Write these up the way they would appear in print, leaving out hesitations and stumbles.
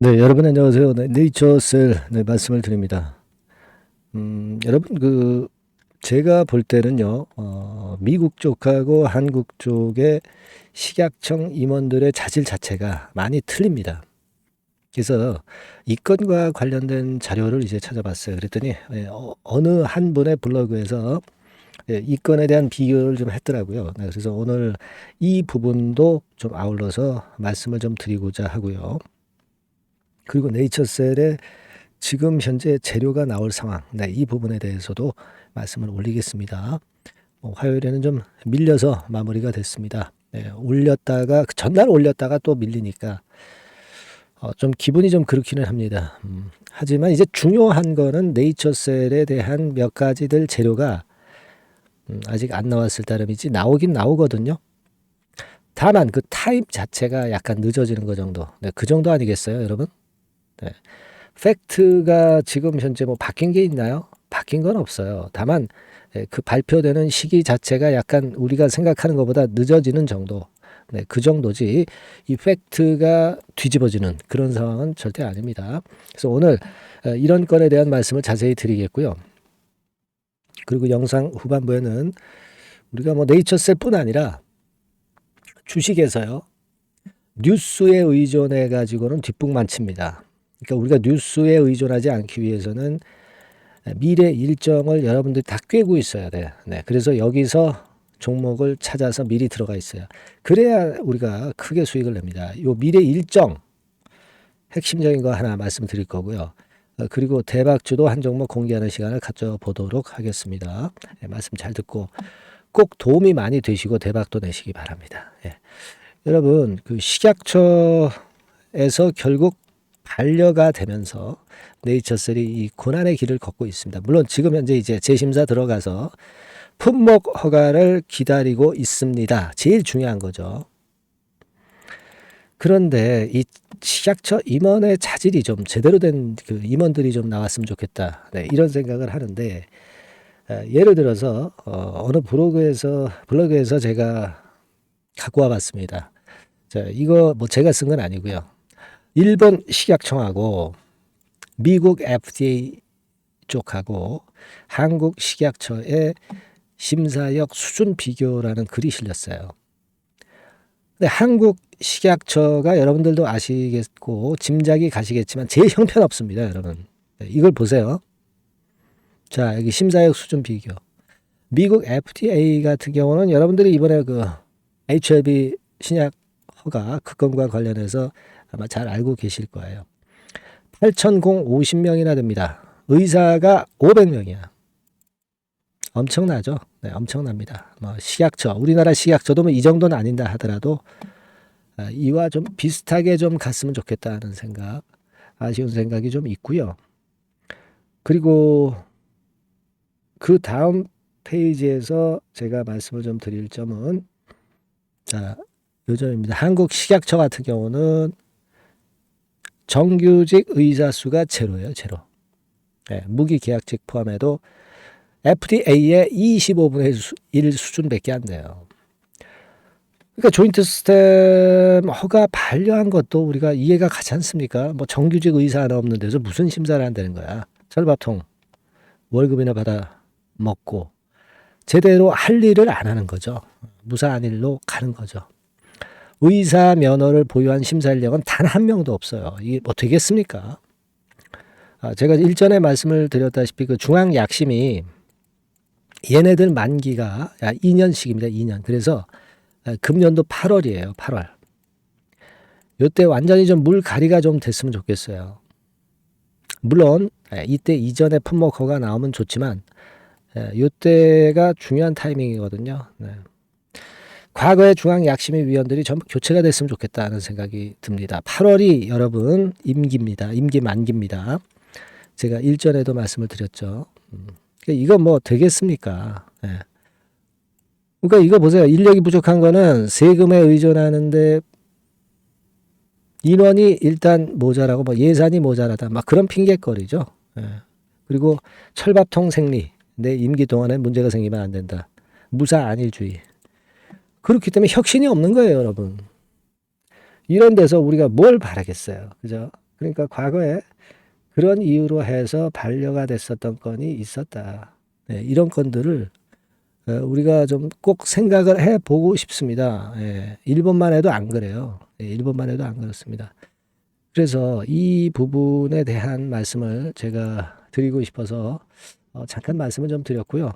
네, 여러분 안녕하세요. 네, 네이처셀 말씀을 드립니다. 여러분 제가 볼 때는요, 미국 쪽하고 한국 쪽의 식약청 임원들의 자질 자체가 많이 틀립니다. 그래서 이 건과 관련된 자료를 이제 찾아봤어요. 그랬더니 어느 한 분의 블로그에서 이 건에 대한 비교를 좀 했더라고요. 네, 그래서 오늘 이 부분도 좀 아울러서 말씀을 좀 드리고자 하고요. 그리고 네이처셀의 지금 현재 재료가 나올 상황, 네, 이 부분에 대해서도 말씀을 올리겠습니다. 화요일에는 좀 밀려서 마무리가 됐습니다. 네, 올렸다가 전날 올렸다가 또 밀리니까 좀 기분이 좀 그렇기는 합니다. 하지만 이제 중요한 거는 네이처셀에 대한 몇 가지들 재료가 아직 안 나왔을 따름이지 나오긴 나오거든요. 다만 그 타임 자체가 약간 늦어지는 거 정도. 네, 그 정도 아니겠어요, 여러분? 네. 팩트가 지금 현재 뭐 바뀐 게 있나요? 바뀐 건 없어요. 다만 그 발표되는 시기 자체가 약간 우리가 생각하는 것보다 늦어지는 정도. 네, 그 정도지 이 팩트가 뒤집어지는 그런 상황은 절대 아닙니다. 그래서 오늘 이런 건에 대한 말씀을 자세히 드리겠고요. 그리고 영상 후반부에는 우리가 뭐 네이처셀뿐 아니라 주식에서요. 뉴스에 의존해 가지고는 뒷북만칩니다. 그러니까 우리가 뉴스에 의존하지 않기 위해서는 미래 일정을 여러분들이 다 꿰고 있어야 돼요. 네, 그래서 여기서 종목을 찾아서 미리 들어가 있어요. 그래야 우리가 크게 수익을 냅니다. 요 미래 일정 핵심적인 거 하나 말씀드릴 거고요. 그리고 대박주도 한 종목 공개하는 시간을 가져보도록 하겠습니다. 네, 말씀 잘 듣고 꼭 도움이 많이 되시고 대박도 내시기 바랍니다. 예. 여러분 그 식약처에서 결국 반려가 되면서 네이처셀이 이 고난의 길을 걷고 있습니다. 물론 지금 현재 이제 재심사 들어가서 품목 허가를 기다리고 있습니다. 제일 중요한 거죠. 그런데 이 식약처 임원의 자질이 좀 제대로 된 그 임원들이 좀 나왔으면 좋겠다. 네, 이런 생각을 하는데 예를 들어서 어느 블로그에서 제가 갖고 와봤습니다. 자, 이거 뭐 제가 쓴 건 아니고요. 일본 식약청하고 미국 FDA 쪽하고 한국 식약처의 심사역 수준 비교라는 글이 실렸어요. 근데 한국 식약처가 여러분들도 아시겠고 짐작이 가시겠지만 제일 형편없습니다, 여러분. 이걸 보세요. 자, 여기 심사역 수준 비교. 미국 FDA 같은 경우는 여러분들이 이번에 그 HIV 신약 허가 그 건과 관련해서 아마 잘 알고 계실 거예요. 8,050명이나 됩니다. 의사가 500명이야. 엄청나죠? 네, 엄청납니다. 뭐 식약처, 우리나라 식약처도 뭐 이 정도는 아닌다 하더라도 이와 좀 비슷하게 좀 갔으면 좋겠다는 생각, 아쉬운 생각이 좀 있고요. 그리고 그 다음 페이지에서 제가 말씀을 좀 드릴 점은 자, 요 점입니다. 한국 식약처 같은 경우는 정규직 의사 수가 제로예요, 제로. 네, 무기 계약직 포함해도 FDA의 25분의 1 수준밖에 안 돼요. 그러니까 조인트 시스템 허가 반려한 것도 우리가 이해가 가지 않습니까? 뭐 정규직 의사 하나 없는 데서 무슨 심사를 한다는 거야. 철밥통 월급이나 받아 먹고 제대로 할 일을 안 하는 거죠. 무사한 일로 가는 거죠. 의사 면허를 보유한 심사 인력은 단 한 명도 없어요. 이게 뭐 되겠습니까? 제가 일전에 말씀을 드렸다시피 그 중앙약심이 얘네들 만기가 2년씩입니다. 2년. 그래서 금년도 8월이에요. 8월. 요때 완전히 좀 물갈이가 좀 됐으면 좋겠어요. 물론 이때 이전에 품목허가 나오면 좋지만 요때가 중요한 타이밍이거든요. 네. 과거의 중앙약심위 위원들이 전부 교체가 됐으면 좋겠다는 생각이 듭니다. 8월이 여러분 임기입니다. 임기 만기입니다. 제가 일전에도 말씀을 드렸죠. 이거 뭐 되겠습니까? 네. 그러니까 이거 보세요. 인력이 부족한 거는 세금에 의존하는데 인원이 일단 모자라고 뭐 예산이 모자라다 막 그런 핑계거리죠. 예. 그리고 철밥통 생리 내 임기 동안에 문제가 생기면 안 된다. 무사 안일주의. 그렇기 때문에 혁신이 없는 거예요, 여러분. 이런 데서 우리가 뭘 바라겠어요, 그죠? 그러니까 과거에 그런 이유로 해서 반려가 됐었던 건이 있었다. 네, 이런 건들을 우리가 좀 꼭 생각을 해보고 싶습니다. 예, 일본만 해도 안 그래요. 예, 일본만 해도 안 그렇습니다. 그래서 이 부분에 대한 말씀을 제가 드리고 싶어서 잠깐 말씀을 좀 드렸고요.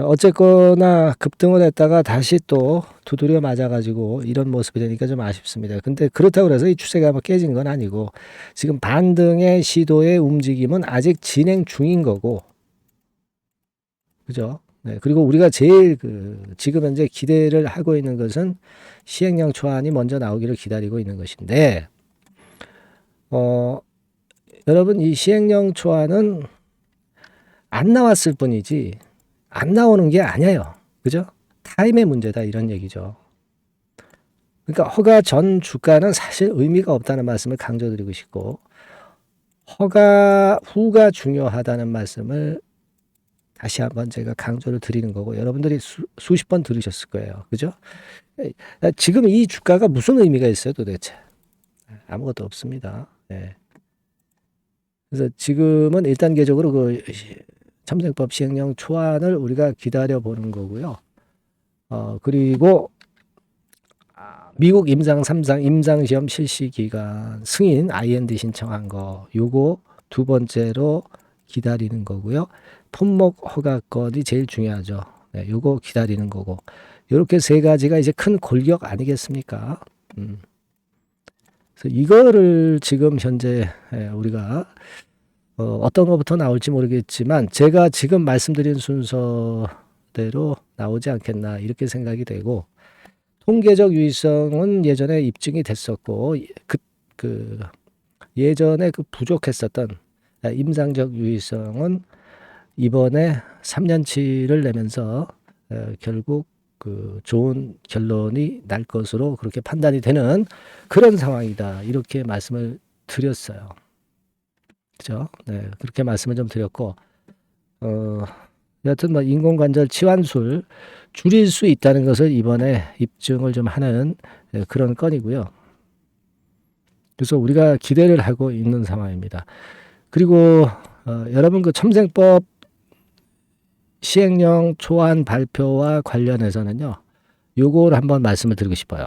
어쨌거나 급등을 했다가 다시 또 두드려 맞아가지고 이런 모습이 되니까 좀 아쉽습니다. 근데 그렇다고 해서 이 추세가 뭐 깨진 건 아니고 지금 반등의 시도의 움직임은 아직 진행 중인 거고, 그죠? 네, 그리고 우리가 제일 지금 현재 기대를 하고 있는 것은 시행령 초안이 먼저 나오기를 기다리고 있는 것인데, 여러분 이 시행령 초안은 안 나왔을 뿐이지 안 나오는 게 아니에요. 그죠? 타임의 문제다 이런 얘기죠. 그러니까 허가 전 주가는 사실 의미가 없다는 말씀을 강조드리고 싶고, 허가 후가 중요하다는 말씀을 다시 한번 제가 강조를 드리는 거고, 여러분들이 수십 번 들으셨을 거예요. 그죠? 지금 이 주가가 무슨 의미가 있어요 도대체? 아무것도 없습니다. 네. 그래서 지금은 1단계적으로 첨생법 시행령 초안을 우리가 기다려 보는 거고요. 그리고 미국 임상 3상 임상시험 실시 기간 승인 IND 신청한 거, 요거 두 번째로 기다리는 거고요. 품목 허가권이 제일 중요하죠. 네, 요거 기다리는 거고, 요렇게 세 가지가 이제 큰 골격 아니겠습니까? 그래서 이거를 지금 현재 우리가 어떤 것부터 나올지 모르겠지만 제가 지금 말씀드린 순서대로 나오지 않겠나 이렇게 생각이 되고, 통계적 유의성은 예전에 입증이 됐었고, 예전에 부족했었던 임상적 유의성은 이번에 3년치를 내면서 결국 좋은 결론이 날 것으로 그렇게 판단이 되는 그런 상황이다 이렇게 말씀을 드렸어요. 그죠? 네, 그렇게 말씀을 좀 드렸고, 여하튼 뭐 인공관절 치환술 줄일 수 있다는 것을 이번에 입증을 좀 하는 그런 건이고요. 그래서 우리가 기대를 하고 있는 상황입니다. 그리고 여러분 첨생법 시행령 초안 발표와 관련해서는요, 요걸 한번 말씀을 드리고 싶어요.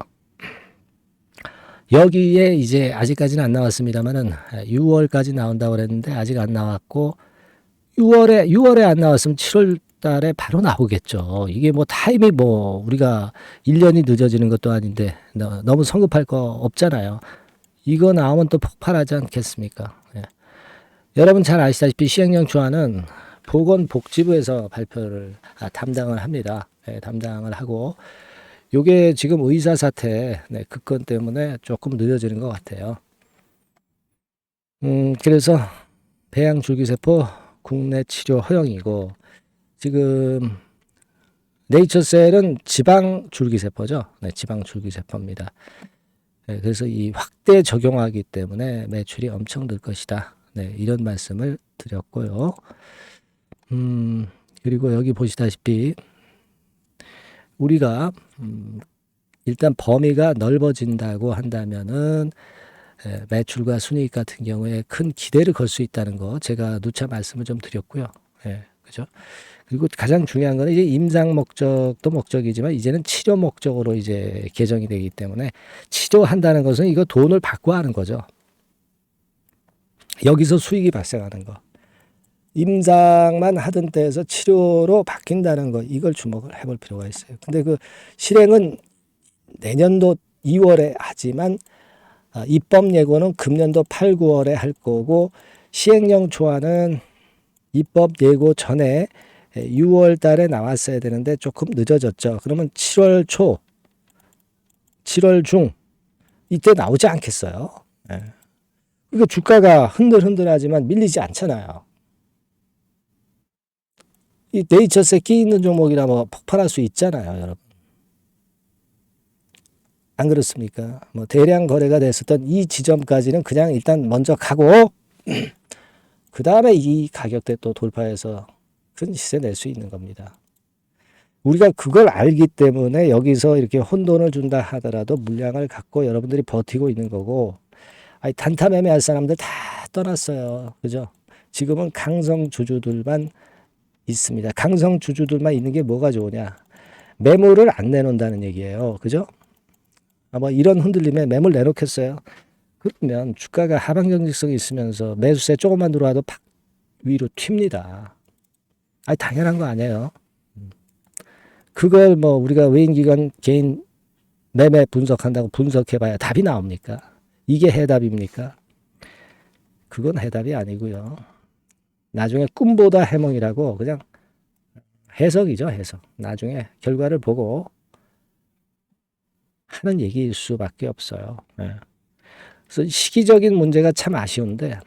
여기에 이제 아직까지는 안 나왔습니다만은 6월까지 나온다고 그랬는데 아직 안 나왔고, 6월에 안 나왔으면 7월 달에 바로 나오겠죠. 이게 뭐 타임이 뭐 우리가 1년이 늦어지는 것도 아닌데 너무 성급할 거 없잖아요. 이거 나오면 또 폭발하지 않겠습니까? 예. 여러분 잘 아시다시피 시행령 초안은 보건복지부에서 발표를 담당을 합니다. 예, 담당을 하고, 요게 지금 의사 사태 그 건 때문에 조금 늦어지는 것 같아요. 그래서 배양 줄기세포 국내 치료 허용이고, 지금 네이처셀은 지방 줄기세포죠. 네, 지방 줄기세포입니다. 네, 그래서 이 확대 적용하기 때문에 매출이 엄청 늘 것이다. 네, 이런 말씀을 드렸고요. 그리고 여기 보시다시피 우리가 일단 범위가 넓어진다고 한다면은 매출과 순이익 같은 경우에 큰 기대를 걸 수 있다는 거 제가 누차 말씀을 좀 드렸고요. 예, 그죠? 그리고 가장 중요한 거는 이제 임상 목적도 목적이지만 이제는 치료 목적으로 이제 개정이 되기 때문에, 치료한다는 것은 이거 돈을 받고 하는 거죠. 여기서 수익이 발생하는 거. 임상만 하던 때에서 치료로 바뀐다는 거, 이걸 주목을 해볼 필요가 있어요. 근데 실행은 내년도 2월에 하지만 입법 예고는 금년도 8, 9월에 할 거고, 시행령 초안은 입법 예고 전에 6월 달에 나왔어야 되는데 조금 늦어졌죠. 그러면 7월 초, 7월 중 이때 나오지 않겠어요? 예. 그러니까 주가가 흔들흔들하지만 밀리지 않잖아요. 이 네이처스에 끼 있는 종목이라 뭐 폭발할 수 있잖아요, 여러분. 안 그렇습니까? 뭐 대량 거래가 됐었던 이 지점까지는 그냥 일단 먼저 가고 그 다음에 이 가격대 또 돌파해서 큰 시세 낼 수 있는 겁니다. 우리가 그걸 알기 때문에 여기서 이렇게 혼돈을 준다 하더라도 물량을 갖고 여러분들이 버티고 있는 거고, 아니, 단타 매매할 사람들 다 떠났어요. 그죠? 지금은 강성 주주들만 있습니다. 강성 주주들만 있는 게 뭐가 좋으냐? 매물을 안 내놓는다는 얘기예요. 그죠? 뭐 이런 흔들림에 매물 내놓겠어요. 그러면 주가가 하방 경직성이 있으면서 매수세 조금만 들어와도 팍 위로 튑니다. 아니, 당연한 거 아니에요. 그걸 뭐 우리가 외인기관 개인 매매 분석한다고 분석해봐야 답이 나옵니까? 이게 해답입니까? 그건 해답이 아니고요. 나중에 꿈보다 해몽이라고 그냥 해석이죠, 해석. 나중에 결과를 보고 하는 얘기일 수밖에 없어요. 네. 그래서 시기적인 문제가 참 아쉬운데,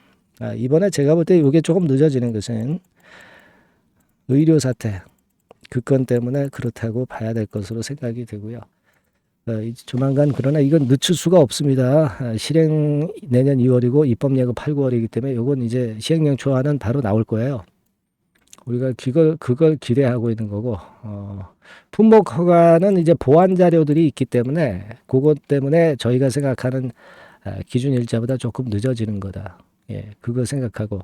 이번에 제가 볼 때 이게 조금 늦어지는 것은 의료 사태, 그 건 때문에 그렇다고 봐야 될 것으로 생각이 되고요. 조만간 그러나 이건 늦출 수가 없습니다. 실행 내년 2월이고 입법 예고 8, 9월이기 때문에 이건 이제 시행령 초안은 바로 나올 거예요. 우리가 그걸 기대하고 있는 거고, 품목 허가는 이제 보완 자료들이 있기 때문에 그것 때문에 저희가 생각하는 기준 일자보다 조금 늦어지는 거다. 예, 그거 생각하고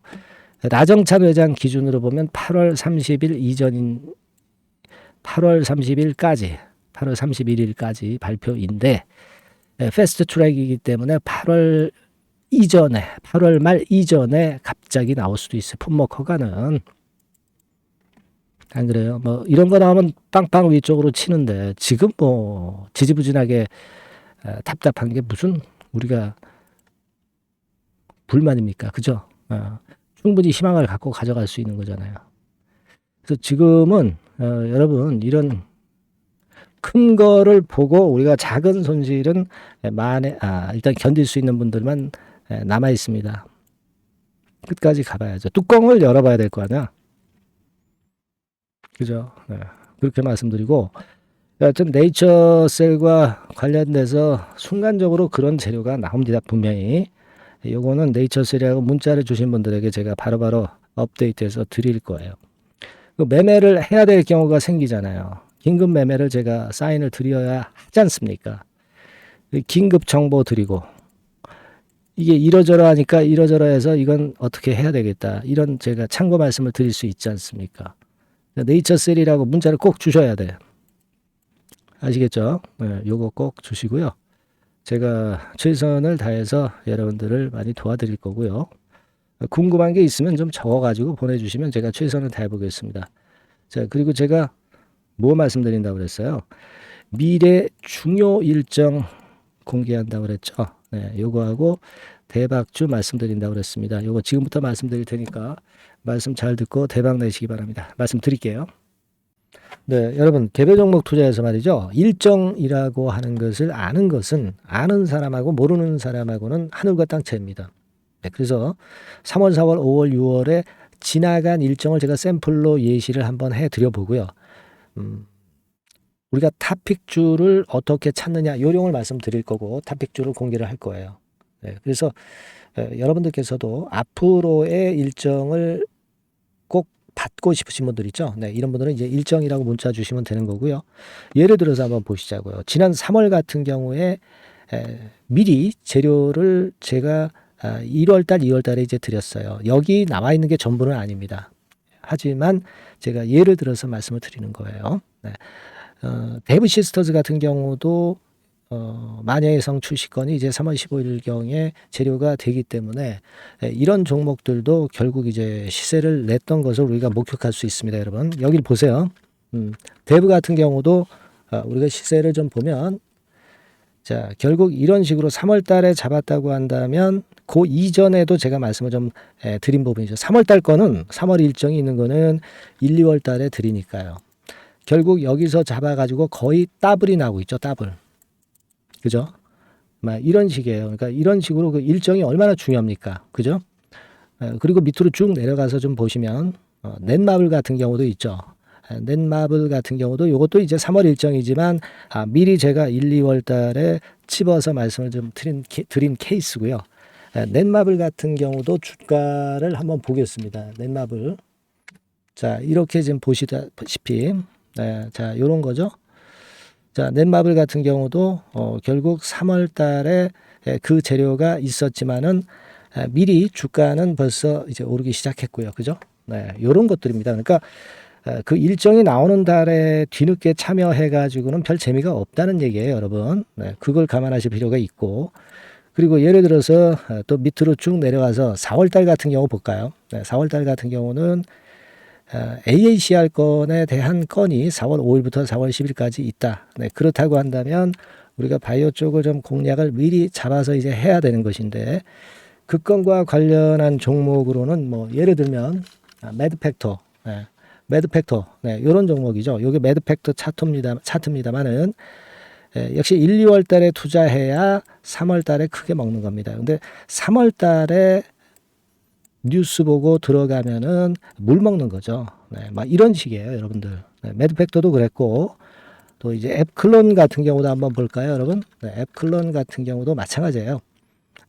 나정찬 회장 기준으로 보면 8월 30일 이전인 8월 30일까지 8월 31일까지 발표인데 패스트 트랙이기 때문에 8월 말 이전에 갑자기 나올 수도 있어요. 품목 허가는. 안 그래요? 뭐 이런 거 나오면 빵빵 위쪽으로 치는데 지금 뭐 지지부진하게 답답한 게 무슨 우리가 불만입니까? 그죠? 충분히 희망을 갖고 가져갈 수 있는 거잖아요. 그래서 지금은 여러분 이런 큰 거를 보고 우리가 작은 손실은 일단 견딜 수 있는 분들만 남아 있습니다. 끝까지 가봐야죠. 뚜껑을 열어봐야 될 거 아니야. 그죠? 네. 그렇게 말씀드리고, 여하튼 네이처셀과 관련돼서 순간적으로 그런 재료가 나옵니다. 분명히. 요거는 네이처셀이라고 문자를 주신 분들에게 제가 바로바로 업데이트해서 드릴 거예요. 그 매매를 해야 될 경우가 생기잖아요. 긴급 매매를 제가 사인을 드려야 하지 않습니까? 긴급 정보 드리고, 이게 이러저러 하니까 이러저러 해서 이건 어떻게 해야 되겠다. 이런 제가 참고 말씀을 드릴 수 있지 않습니까? 네이처셀이라고 문자를 꼭 주셔야 돼요. 아시겠죠? 네, 요거 꼭 주시고요. 제가 최선을 다해서 여러분들을 많이 도와드릴 거고요. 궁금한 게 있으면 좀 적어가지고 보내주시면 제가 최선을 다해 보겠습니다. 자, 그리고 제가 뭐 말씀드린다고 그랬어요? 미래 중요 일정 공개한다고 그랬죠? 네, 요거하고 대박주 말씀드린다고 그랬습니다. 요거 지금부터 말씀드릴 테니까 말씀 잘 듣고 대박 내시기 바랍니다. 말씀드릴게요. 네, 여러분 개별 종목 투자에서 말이죠. 일정이라고 하는 것을 아는 것은 아는 사람하고 모르는 사람하고는 하늘과 땅 차이입니다. 네, 그래서 3월, 4월, 5월, 6월에 지나간 일정을 제가 샘플로 예시를 한번 해드려 보고요. 우리가 탑픽주를 어떻게 찾느냐 요령을 말씀드릴 거고 탑픽주를 공개를 할 거예요. 네, 그래서 여러분들께서도 앞으로의 일정을 꼭 받고 싶으신 분들 있죠. 네, 이런 분들은 이제 일정이라고 문자 주시면 되는 거고요. 예를 들어서 한번 보시자고요. 지난 3월 같은 경우에 미리 재료를 제가 1월달, 2월달에 이제 드렸어요. 여기 나와 있는 게 전부는 아닙니다. 하지만 제가 예를 들어서 말씀을 드리는 거예요. 네. 데브 시스터즈 같은 경우도 마녀의 성 출시건이 이제 3월 15일경에 재료가 되기 때문에 이런 종목들도 결국 이제 시세를 냈던 것을 우리가 목격할 수 있습니다, 여러분. 여기를 보세요. 데브 같은 경우도 우리가 시세를 좀 보면 자, 결국 이런 식으로 3월 달에 잡았다고 한다면 그 이전에도 제가 말씀을 좀 드린 부분이죠. 3월 달 거는 3월 일정이 있는 거는 1, 2월 달에 드리니까요. 결국 여기서 잡아가지고 거의 더블이 나오고 있죠. 더블. 그죠? 막 이런 식이에요. 그러니까 이런 식으로 그 일정이 얼마나 중요합니까? 그죠? 그리고 밑으로 쭉 내려가서 좀 보시면 넷마블 같은 경우도 있죠. 넷마블 같은 경우도 이것도 이제 3월 일정이지만 미리 제가 1, 2월 달에 집어서 말씀을 좀 드린 케이스고요. 넷마블 같은 경우도 주가를 한번 보겠습니다. 넷마블. 자, 이렇게 지금 보시다시피 자, 요런 거죠. 자, 넷마블 같은 경우도 결국 3월 달에 그 재료가 있었지만은 미리 주가는 벌써 이제 오르기 시작했고요. 그죠? 네, 요런 것들입니다. 그러니까 그 일정이 나오는 달에 뒤늦게 참여해 가지고는 별 재미가 없다는 얘기예요, 여러분. 네, 그걸 감안하실 필요가 있고. 그리고 예를 들어서 또 밑으로 쭉 내려가서 4월 달 같은 경우 볼까요? 네, 4월 달 같은 경우는 AACR 건에 대한 건이 4월 5일부터 4월 10일까지 있다. 네, 그렇다고 한다면 우리가 바이오 쪽을 좀 공략을 미리 잡아서 이제 해야 되는 것인데, 그 건과 관련한 종목으로는 뭐 예를 들면 매드팩터, 네, 매드팩터, 네, 이런 종목이죠. 이게 매드팩터 차트입니다만은 역시 1, 2월 달에 투자해야 3월 달에 크게 먹는 겁니다. 근데 3월 달에 뉴스 보고 들어가면은 물 먹는 거죠. 네, 막 이런 식이에요, 여러분들. 네, 매드팩터도 그랬고, 또 이제 앱클론 같은 경우도 한번 볼까요, 여러분? 네, 앱클론 같은 경우도 마찬가지예요.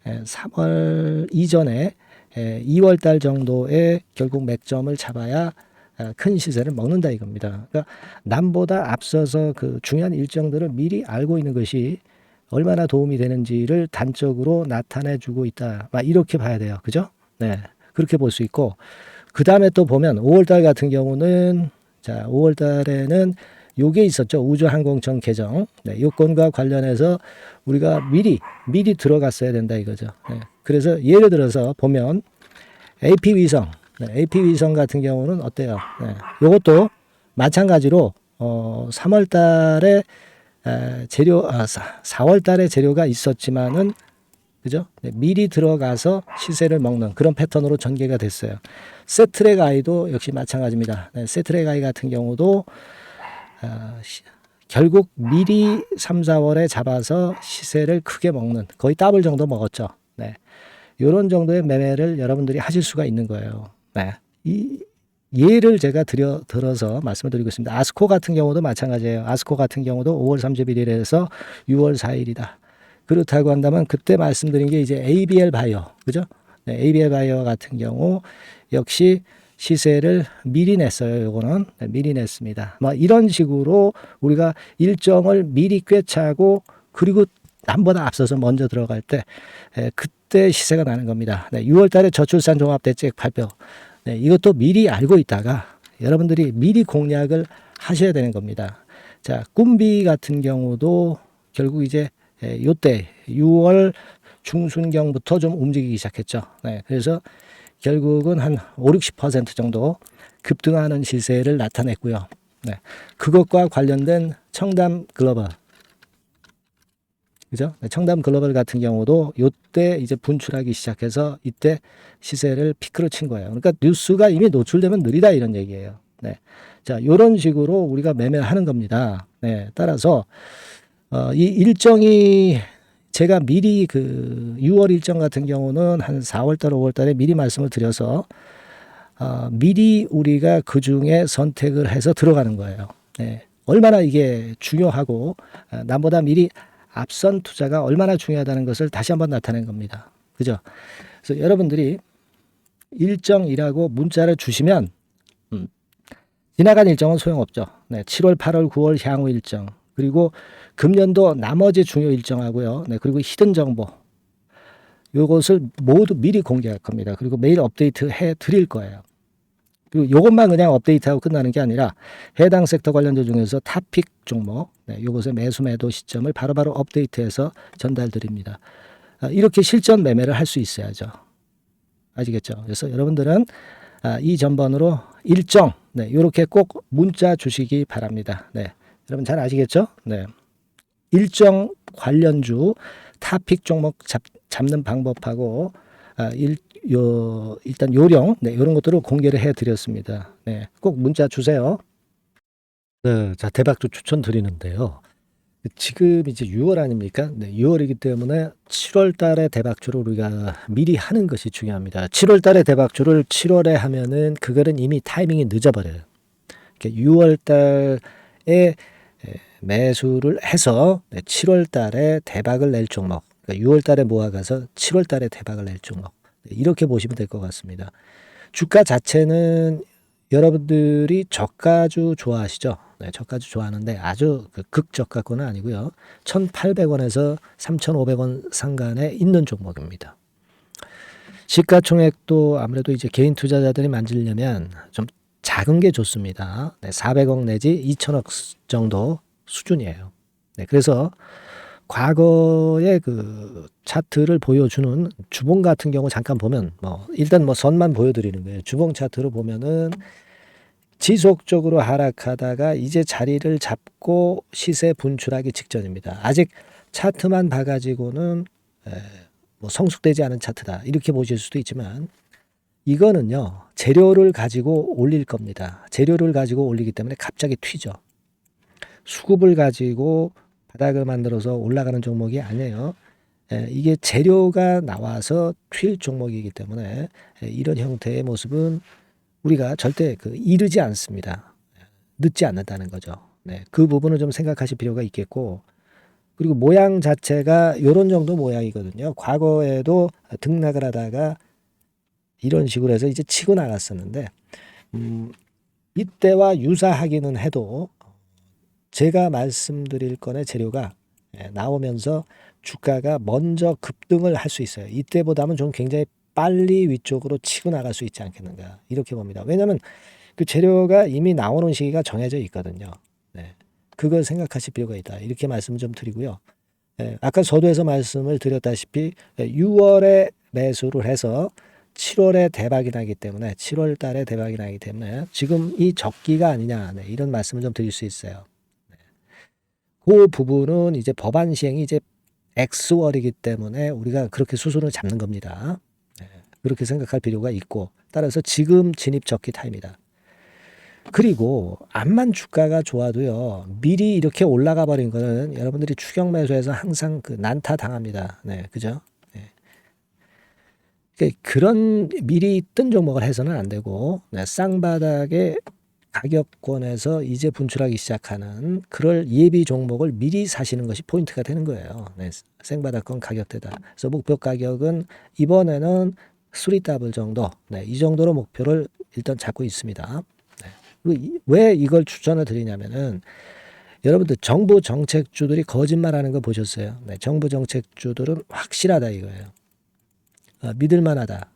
3월 이전에 2월 달 정도에 결국 맥점을 잡아야 큰 시세를 먹는다 이겁니다. 그러니까 남보다 앞서서 그 중요한 일정들을 미리 알고 있는 것이 얼마나 도움이 되는지를 단적으로 나타내 주고 있다. 막 이렇게 봐야 돼요. 그죠? 네. 그렇게 볼 수 있고, 그 다음에 또 보면 5월 달 같은 경우는, 자, 5월 달에는 요게 있었죠. 우주항공청 개정. 네, 요건과 관련해서 우리가 미리 들어갔어야 된다 이거죠. 네, 그래서 예를 들어서 보면 AP위성, 네, AP위성 같은 경우는 어때요? 네, 요것도 마찬가지로 3월 달에 재료, 4월 달에 재료가 있었지만은, 그죠? 네, 미리 들어가서 시세를 먹는 그런 패턴으로 전개가 됐어요. 세트랙 아이도 역시 마찬가지입니다. 네, 세트랙 아이 같은 경우도 결국 미리 3, 4월에 잡아서 시세를 크게 먹는, 거의 더블 정도 먹었죠. 네, 이런 정도의 매매를 여러분들이 하실 수가 있는 거예요. 네, 이 예를 제가 들어서 말씀을 드리고 있습니다. 아스코 같은 경우도 마찬가지예요. 아스코 같은 경우도 5월 31일에서 6월 4일이다. 그렇다고 한다면 그때 말씀드린 게 이제 ABL 바이오, 그죠? 네, ABL 바이오 같은 경우 역시 시세를 미리 냈어요. 요거는 네, 미리 냈습니다. 뭐 이런 식으로 우리가 일정을 미리 꿰차고, 그리고 남보다 앞서서 먼저 들어갈 때 그때 시세가 나는 겁니다. 네, 6월 달에 저출산 종합대책 발표. 네, 이것도 미리 알고 있다가 여러분들이 미리 공략을 하셔야 되는 겁니다. 자, 꿈비 같은 경우도 결국 이제 요때 6월 중순경부터 좀 움직이기 시작했죠. 네, 그래서 결국은 한 5, 60% 정도 급등하는 시세를 나타냈고요. 네, 그것과 관련된 청담 글로벌, 그죠? 네, 청담 글로벌 같은 경우도 요때 이제 분출하기 시작해서 이때 시세를 피크로 친 거예요. 그러니까 뉴스가 이미 노출되면 느리다 이런 얘기예요. 네, 자, 요런 식으로 우리가 매매를 하는 겁니다. 네, 따라서 이 일정이 제가 미리 그 6월 일정 같은 경우는 한 4월 달, 5월 달에 미리 말씀을 드려서 미리 우리가 그 중에 선택을 해서 들어가는 거예요. 네. 얼마나 이게 중요하고 남보다 미리 앞선 투자가 얼마나 중요하다는 것을 다시 한번 나타낸 겁니다. 그죠? 그래서 여러분들이 일정이라고 문자를 주시면 지나간 일정은 소용없죠. 네. 7월, 8월, 9월 향후 일정. 그리고 금년도 나머지 중요 일정하고요. 네, 그리고 히든 정보. 요것을 모두 미리 공개할 겁니다. 그리고 매일 업데이트 해 드릴 거예요. 그리고 요것만 그냥 업데이트하고 끝나는 게 아니라 해당 섹터 관련주 중에서 탑픽 종목, 네, 요것의 매수 매도 시점을 바로바로 업데이트해서 전달 드립니다. 이렇게 실전 매매를 할 수 있어야죠. 아시겠죠? 그래서 여러분들은 이 전번으로 일정, 네, 요렇게 꼭 문자 주시기 바랍니다. 네. 여러분 잘 아시겠죠? 네. 일정 관련주 타픽 종목 잡는 방법하고 일단 요령, 네, 이런 것들을 공개를 해드렸습니다. 네, 꼭 문자 주세요. 네, 자, 대박주 추천드리는데요. 지금 이제 6월 아닙니까? 네, 6월이기 때문에 7월 달에 대박주를 우리가 미리 하는 것이 중요합니다. 7월 달에 대박주를 7월에 하면은 그거는 이미 타이밍이 늦어버려요. 6월 달에 매수를 해서 7월 달에 대박을 낼 종목, 그러니까 6월 달에 모아가서 7월 달에 대박을 낼 종목, 이렇게 보시면 될 것 같습니다. 주가 자체는 여러분들이 저가주 좋아하시죠? 네, 저가주 좋아하는데 아주 그 극저가권은 아니고요. 1,800원에서 3,500원 상간에 있는 종목입니다. 시가총액도 아무래도 이제 개인 투자자들이 만지려면 좀 작은 게 좋습니다. 네, 400억 내지 2천억 정도 수준이에요. 네, 그래서 과거의 그 차트를 보여주는 주봉 같은 경우 잠깐 보면 일단 선만 보여드리는 거예요. 주봉 차트를 보면은 지속적으로 하락하다가 이제 자리를 잡고 시세 분출하기 직전입니다. 아직 차트만 봐가지고는 성숙되지 않은 차트다 이렇게 보실 수도 있지만 이거는요 재료를 가지고 올릴 겁니다. 재료를 가지고 올리기 때문에 갑자기 튀죠. 수급을 가지고 바닥을 만들어서 올라가는 종목이 아니에요. 이게 재료가 나와서 튈 종목이기 때문에 이런 형태의 모습은 우리가 절대 이르지 않습니다. 늦지 않는다는 거죠. 네, 그 부분을 좀 생각하실 필요가 있겠고, 그리고 모양 자체가 이런 정도 모양이거든요. 과거에도 등락을 하다가 이런 식으로 해서 이제 치고 나갔었는데, 이때와 유사하기는 해도 제가 말씀드릴 건의 재료가 나오면서 주가가 먼저 급등을 할 수 있어요. 이때보다는 좀 굉장히 빨리 위쪽으로 치고 나갈 수 있지 않겠는가 이렇게 봅니다. 왜냐하면 그 재료가 이미 나오는 시기가 정해져 있거든요. 네. 그걸 생각하실 필요가 있다. 이렇게 말씀을 좀 드리고요. 아까 서두에서 말씀을 드렸다시피 6월에 매수를 해서 7월에 대박이 나기 때문에 7월 달에 대박이 나기 때문에 지금 이 적기가 아니냐 이런 말씀을 좀 드릴 수 있어요. 그 부분은 이제 법안 시행이 이제 X월이기 때문에 우리가 그렇게 수순을 잡는 겁니다. 그렇게 생각할 필요가 있고 따라서 지금 진입 적기 타임이다. 그리고 암만 주가가 좋아도요 미리 이렇게 올라가 버린 거는 여러분들이 추격 매수해서 항상 난타 당합니다. 네, 그죠? 그런 미리 뜬 종목을 해서는 안 되고 쌍바닥에 가격권에서 이제 분출하기 시작하는 그럴 예비 종목을 미리 사시는 것이 포인트가 되는 거예요. 네, 생바닥권 가격대다. 그래서 목표 가격은 이번에는 3더블 정도, 이 정도로 목표를 일단 잡고 있습니다. 왜 이걸 추천을 드리냐면은 여러분들 정부 정책주들이 거짓말하는 거 보셨어요? 정부 정책주들은 확실하다 이거예요. 믿을만하다.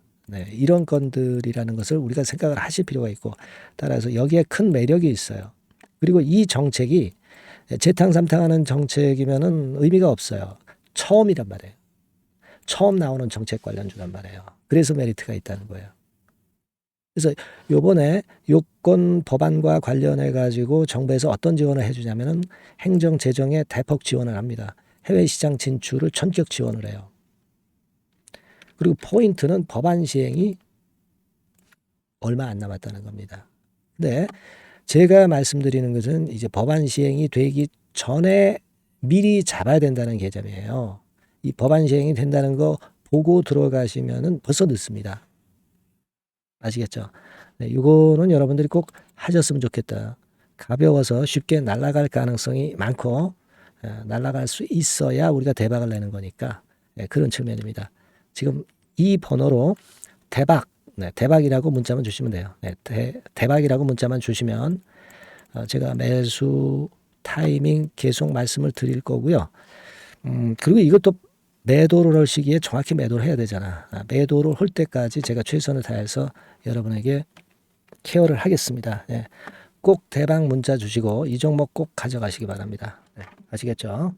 이런 건들이라는 것을 우리가 생각을 하실 필요가 있고 따라서 여기에 큰 매력이 있어요. 그리고 이 정책이 재탕삼탕하는 정책이면은 의미가 없어요. 처음이란 말이에요. 처음 나오는 정책 관련주란 말이에요. 그래서 메리트가 있다는 거예요. 그래서 요번에 요건 법안과 관련해 가지고 정부에서 어떤 지원을 해주냐면은 행정 재정에 대폭 지원을 합니다. 해외 시장 진출을 전격 지원을 해요. 그리고 포인트는 법안 시행이 얼마 안 남았다는 겁니다. 근데 제가 말씀드리는 것은 이제 법안 시행이 되기 전에 미리 잡아야 된다는 개념이에요. 이 법안 시행이 된다는 거 보고 들어가시면은 벌써 늦습니다. 아시겠죠? 이거는 여러분들이 꼭 하셨으면 좋겠다. 가벼워서 쉽게 날아갈 가능성이 많고 날아갈 수 있어야 우리가 대박을 내는 거니까 그런 측면입니다. 지금 이 번호로 대박, 대박이라고 문자만 주시면 돼요. 대박이라고 문자만 주시면 제가 매수 타이밍 계속 말씀을 드릴 거고요. 그리고 이것도 매도를 할 시기에 정확히 매도를 해야 되잖아. 매도를 할 때까지 제가 최선을 다해서 여러분에게 케어를 하겠습니다. 꼭 대박 문자 주시고 이 종목 꼭 가져가시기 바랍니다. 아시겠죠?